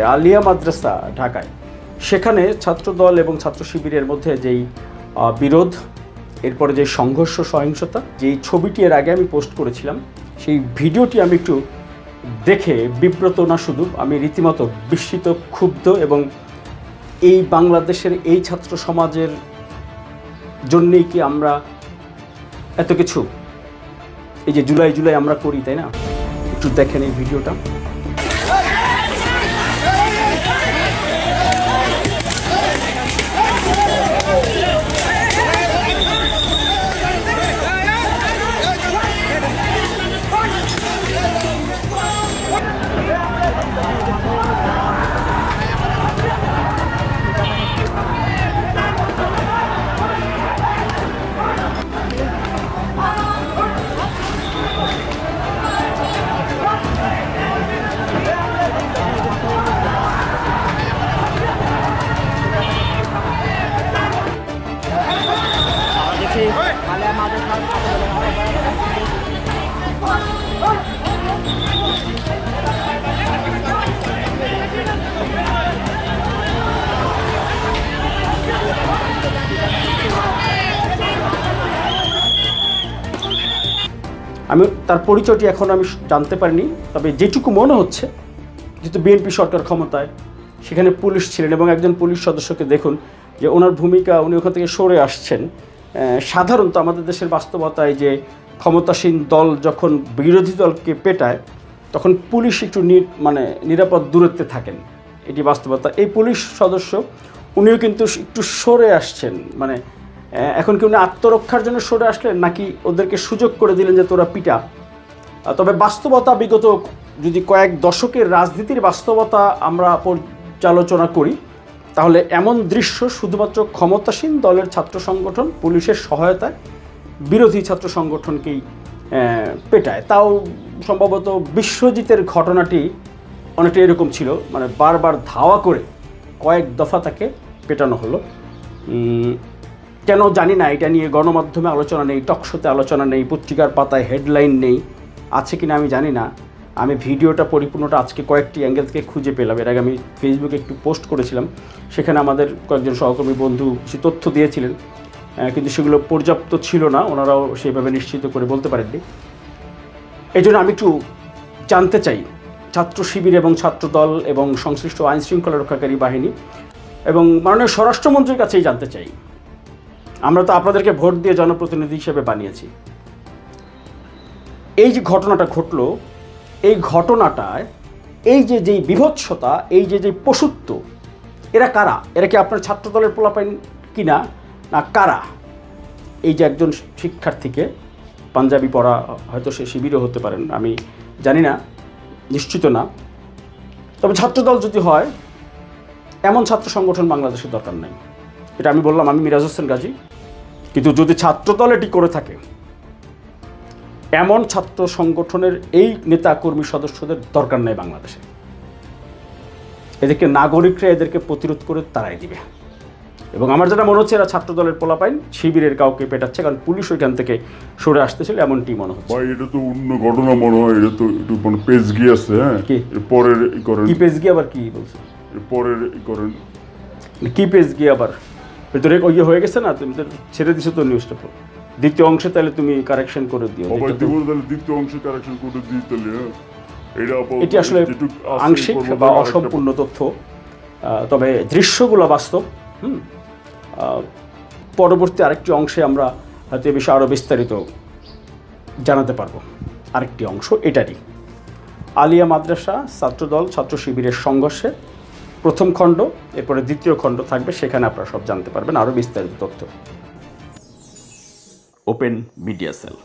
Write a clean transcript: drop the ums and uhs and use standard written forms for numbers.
আলিয়া মাদ্রাসা ঢাকায়, সেখানে ছাত্রদল এবং ছাত্র শিবিরের মধ্যে যেই বিরোধ, এরপরে যে সংঘর্ষ সহিংসতা, যেই ছবিটি এর আগে আমি পোস্ট করেছিলাম, সেই ভিডিওটি আমি একটু দেখে বিব্রত না, শুধু আমি রীতিমতো বিস্মিত, ক্ষুব্ধ, এবং এই বাংলাদেশের এই ছাত্র সমাজের জন্যেই কি আমরা এত কিছু এই যে জুলাই জুলাই আমরা করি, তাই না? একটু দেখেন এই ভিডিওটা। আমি তার পরিচয়টি এখন আমি জানতে পারিনি, তবে যেটুকু মনে হচ্ছে, যেহেতু বিএনপি সরকার ক্ষমতায়, সেখানে পুলিশ ছিলেন এবং একজন পুলিশ সদস্যকে দেখুন যে ওনার ভূমিকা, উনি ওখান থেকে সরে আসছেন। সাধারণত আমাদের দেশের বাস্তবতায় যে ক্ষমতাসীন দল যখন বিরোধী দলকে পেটায়, তখন পুলিশ একটু নিরাপদ দূরত্বে থাকেন, এটি বাস্তবতা। এই পুলিশ সদস্য উনিও কিন্তু একটু সরে আসছেন, এখন কি উনি আত্মরক্ষার জন্য সরে আসলেন, নাকি ওদেরকে সুযোগ করে দিলেন যে তোরা পিটা? তবে বাস্তবতা, বিগত যদি কয়েক দশকের রাজনীতির বাস্তবতা আমরা পর্যালোচনা করি, তাহলে এমন দৃশ্য শুধুমাত্র ক্ষমতাসীন দলের ছাত্র সংগঠন পুলিশের সহায়তায় বিরোধী ছাত্র সংগঠনকেই পেটায়। তাও সম্ভবত বিশ্বজিতের ঘটনাটি অনেকটা এরকম ছিল, বারবার ধাওয়া করে কয়েক দফা তাকে পেটানো হলো। কেন জানি না, এটা নিয়ে গণমাধ্যমে আলোচনা নেই, টকশোতে আলোচনা নেই, পত্রিকার পাতায় হেডলাইন নেই, আছে কিনা আমি জানি না। আমি ভিডিওটা পরিপূর্ণটা আজকে কয়েকটি অ্যাঙ্গেল থেকে খুঁজে পেলাম। এর আগে আমি ফেসবুকে একটু পোস্ট করেছিলাম, সেখানে আমাদের কয়েকজন সহকর্মী বন্ধু সে তথ্য দিয়েছিলেন, কিন্তু সেগুলো পর্যাপ্ত ছিল না, ওনারাও সেভাবে নিশ্চিত করে বলতে পারেননি। এই জন্য আমি একটু জানতে চাই ছাত্র শিবির এবং ছাত্রদল এবং সংশ্লিষ্ট আইন শৃঙ্খলা রক্ষাকারী বাহিনী এবং মাননীয় স্বরাষ্ট্রমন্ত্রীর কাছেই জানতে চাই। আমরা তো আপনাদেরকে ভোট দিয়ে জনপ্রতিনিধি হিসেবে বানিয়েছি। এই যে ঘটনাটা ঘটলো, এই ঘটনাটায় এই যে যেই বিভৎসতা, এই যে যেই পশুত্ব, এরা কারা? এরা কি আপনার ছাত্রদলের পোলাপাইন কিনা, না কারা? এই যে একজন শিক্ষার্থীকে পাঞ্জাবি পরা, হয়তো সে শিবিরও হতে পারেন, আমি জানি না, নিশ্চিত না। তবে ছাত্রদল যদি হয়, এমন ছাত্র সংগঠন বাংলাদেশের দরকার নেই। এটা আমি বললাম, আমি মিরাজ হোসেন গাজী। কিন্তু যদি ছাত্রদল এটি করে থাকে, এমন ছাত্র সংগঠনের এই নেতা কর্মী সদস্যদের দরকার নেই বাংলাদেশে। এদেরকে নাগরিকরা এদেরকে প্রতিরোধ করে তাড়াই দিবে। এবং আমার যেটা মনে হচ্ছে, এরা ছাত্রদলের পোলাপাইন শিবিরের কাউকে পেটাচ্ছে, কারণ পুলিশ ওইখান থেকে সরে আসতেছিল, এমনটি মনে হচ্ছে। ভাই, এটা তো অন্য ঘটনা মনে হয়, এটা তো একটু পেজ গিয়ে আছে। হ্যাঁ, কি পরের করেন, কি পেজ গিয়ে আবার কি বলছে? পরের করেন, কি পেজ গিয়ে আবার ভেতরে হয়ে গেছে না? তুমি তো ছেড়ে দিছো তো নিউজটা, দ্বিতীয় অংশে, তাহলে তুমি কারেকশন করে দিও। দ্বিতীয় অংশে কারেকশন করে দিই তাহলে। এটি আসলে আংশিক বা অসম্পূর্ণ তথ্য, তবে দৃশ্যগুলো বাস্তব। পরবর্তী আরেকটি অংশে আমরা হয়তো এ বিষয়ে আরও বিস্তারিত জানাতে পারবো। আরেকটি অংশ এটারই, আলিয়া মাদ্রাসা ছাত্রদল ছাত্র শিবিরের সংঘর্ষে প্রথম খণ্ড, এরপরে দ্বিতীয় খণ্ড থাকবে, সেখানে আপনারা সব জানতে পারবেন আরও বিস্তারিত তথ্য। Open media cell.